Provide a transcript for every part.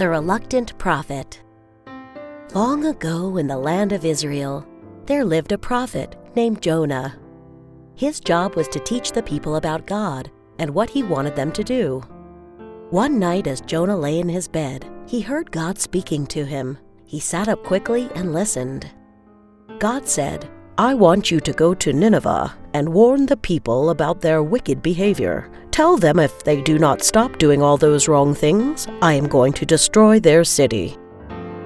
The Reluctant Prophet. Long ago in the land of Israel, there lived a prophet named Jonah. His job was to teach the people about God and what he wanted them to do. One night as Jonah lay in his bed, he heard God speaking to him. He sat up quickly and listened. God said, "I want you to go to Nineveh and warn the people about their wicked behavior. Tell them if they do not stop doing all those wrong things, I am going to destroy their city."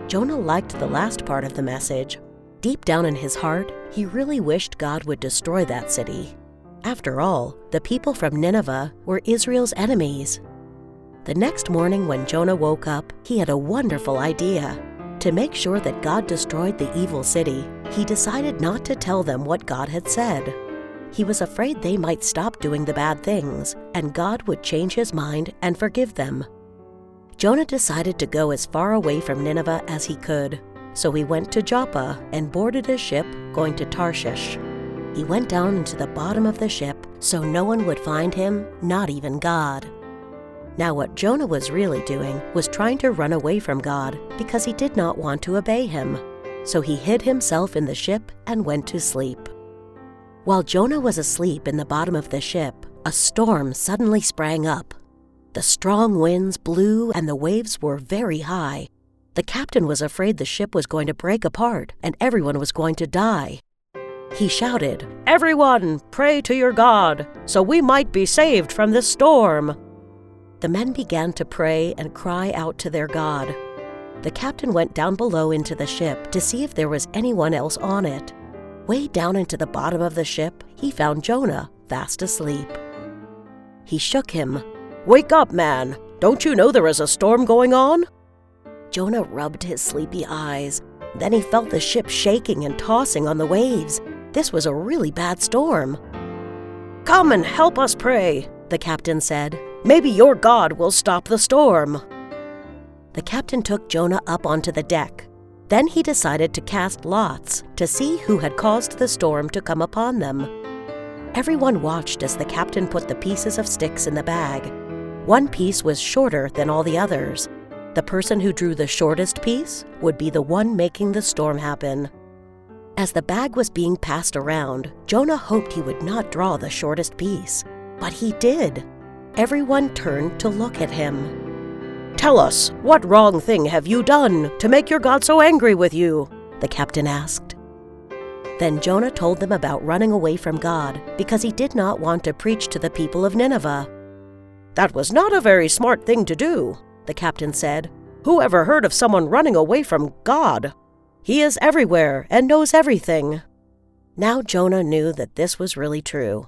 Jonah liked the last part of the message. Deep down in his heart, he really wished God would destroy that city. After all, the people from Nineveh were Israel's enemies. The next morning when Jonah woke up, he had a wonderful idea. To make sure that God destroyed the evil city, he decided not to tell them what God had said. He was afraid they might stop doing the bad things, and God would change his mind and forgive them. Jonah decided to go as far away from Nineveh as he could, so he went to Joppa and boarded a ship going to Tarshish. He went down into the bottom of the ship so no one would find him, not even God. Now what Jonah was really doing was trying to run away from God because he did not want to obey him. So he hid himself in the ship and went to sleep. While Jonah was asleep in the bottom of the ship, a storm suddenly sprang up. The strong winds blew and the waves were very high. The captain was afraid the ship was going to break apart and everyone was going to die. He shouted, "Everyone, pray to your God, so we might be saved from this storm." The men began to pray and cry out to their God. The captain went down below into the ship to see if there was anyone else on it. Way down into the bottom of the ship, he found Jonah fast asleep. He shook him. "Wake up, man! Don't you know there is a storm going on?" Jonah rubbed his sleepy eyes. Then he felt the ship shaking and tossing on the waves. This was a really bad storm. "Come and help us pray," the captain said. "Maybe your God will stop the storm." The captain took Jonah up onto the deck. Then he decided to cast lots to see who had caused the storm to come upon them. Everyone watched as the captain put the pieces of sticks in the bag. One piece was shorter than all the others. The person who drew the shortest piece would be the one making the storm happen. As the bag was being passed around, Jonah hoped he would not draw the shortest piece. But he did. Everyone turned to look at him. "Tell us, what wrong thing have you done to make your God so angry with you?" the captain asked. Then Jonah told them about running away from God because he did not want to preach to the people of Nineveh. "That was not a very smart thing to do," the captain said. "Who ever heard of someone running away from God? He is everywhere and knows everything." Now Jonah knew that this was really true.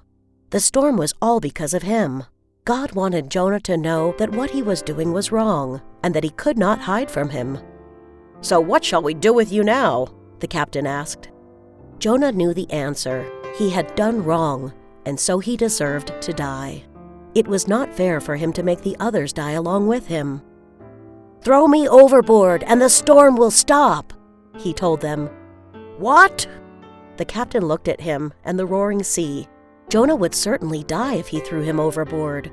The storm was all because of him. God wanted Jonah to know that what he was doing was wrong and that he could not hide from him. "So what shall we do with you now?" the captain asked. Jonah knew the answer. He had done wrong, and so he deserved to die. It was not fair for him to make the others die along with him. "Throw me overboard and the storm will stop," he told them. "What?" The captain looked at him and the roaring sea. Jonah would certainly die if he threw him overboard.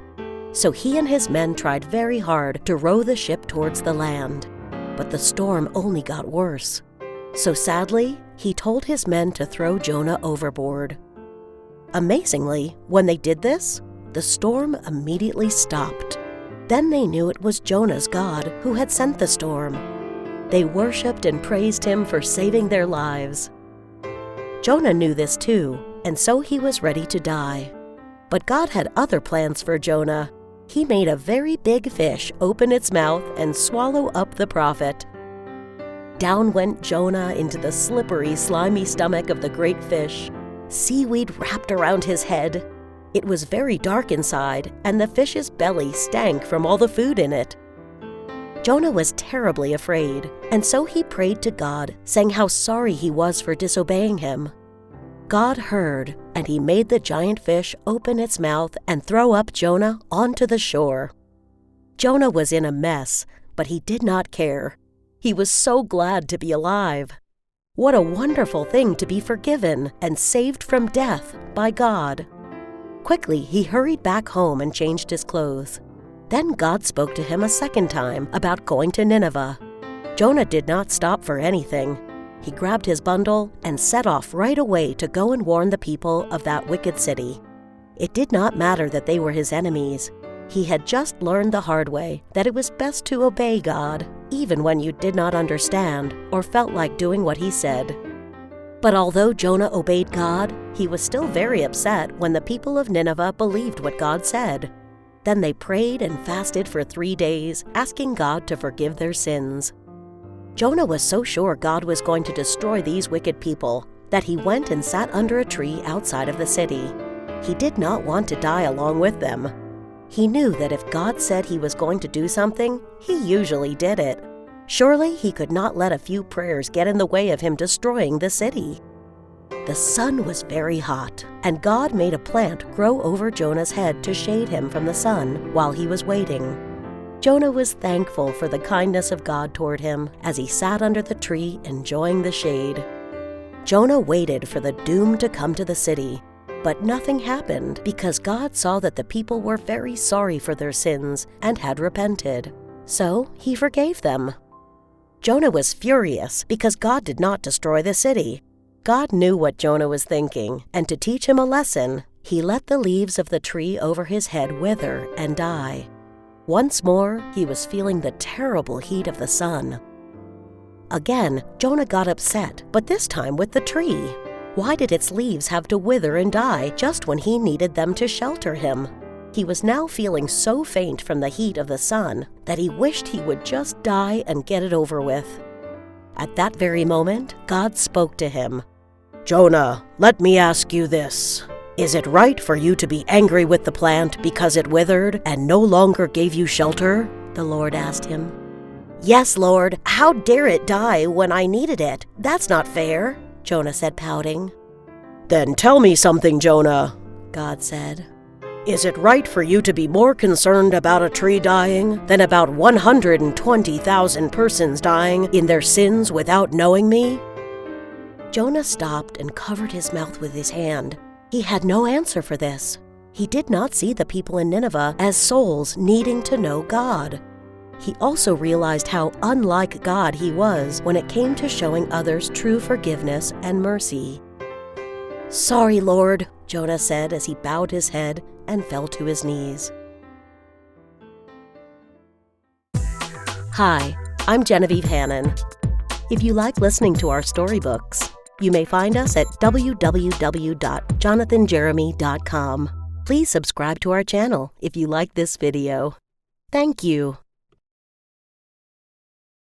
So he and his men tried very hard to row the ship towards the land. But the storm only got worse. So sadly, he told his men to throw Jonah overboard. Amazingly, when they did this, the storm immediately stopped. Then they knew it was Jonah's God who had sent the storm. They worshipped and praised him for saving their lives. Jonah knew this too, and so he was ready to die. But God had other plans for Jonah. He made a very big fish open its mouth and swallow up the prophet. Down went Jonah into the slippery, slimy stomach of the great fish. Seaweed wrapped around his head. It was very dark inside, and the fish's belly stank from all the food in it. Jonah was terribly afraid, and so he prayed to God, saying how sorry he was for disobeying him. God heard, and he made the giant fish open its mouth and throw up Jonah onto the shore. Jonah was in a mess, but he did not care. He was so glad to be alive. What a wonderful thing to be forgiven and saved from death by God. Quickly, he hurried back home and changed his clothes. Then God spoke to him a second time about going to Nineveh. Jonah did not stop for anything. He grabbed his bundle and set off right away to go and warn the people of that wicked city. It did not matter that they were his enemies. He had just learned the hard way that it was best to obey God, even when you did not understand or felt like doing what he said. But although Jonah obeyed God, he was still very upset when the people of Nineveh believed what God said. Then they prayed and fasted for 3 days, asking God to forgive their sins. Jonah was so sure God was going to destroy these wicked people that he went and sat under a tree outside of the city. He did not want to die along with them. He knew that if God said he was going to do something, he usually did it. Surely he could not let a few prayers get in the way of him destroying the city. The sun was very hot, and God made a plant grow over Jonah's head to shade him from the sun while he was waiting. Jonah was thankful for the kindness of God toward him as he sat under the tree enjoying the shade. Jonah waited for the doom to come to the city, but nothing happened because God saw that the people were very sorry for their sins and had repented. So he forgave them. Jonah was furious because God did not destroy the city. God knew what Jonah was thinking, and to teach him a lesson, he let the leaves of the tree over his head wither and die. Once more, he was feeling the terrible heat of the sun. Again, Jonah got upset, but this time with the tree. Why did its leaves have to wither and die just when he needed them to shelter him? He was now feeling so faint from the heat of the sun that he wished he would just die and get it over with. At that very moment, God spoke to him. "Jonah, let me ask you this. Is it right for you to be angry with the plant because it withered and no longer gave you shelter?" the Lord asked him. "Yes, Lord. How dare it die when I needed it? That's not fair," Jonah said, pouting. "Then tell me something, Jonah," God said. "Is it right for you to be more concerned about a tree dying than about 120,000 persons dying in their sins without knowing me?" Jonah stopped and covered his mouth with his hand. He had no answer for this. He did not see the people in Nineveh as souls needing to know God. He also realized how unlike God he was when it came to showing others true forgiveness and mercy. "Sorry, Lord," Jonah said as he bowed his head and fell to his knees. Hi, I'm Genevieve Hannon. If you like listening to our storybooks, you may find us at www.jonathanjeremy.com. Please subscribe to our channel if you like this video. Thank you.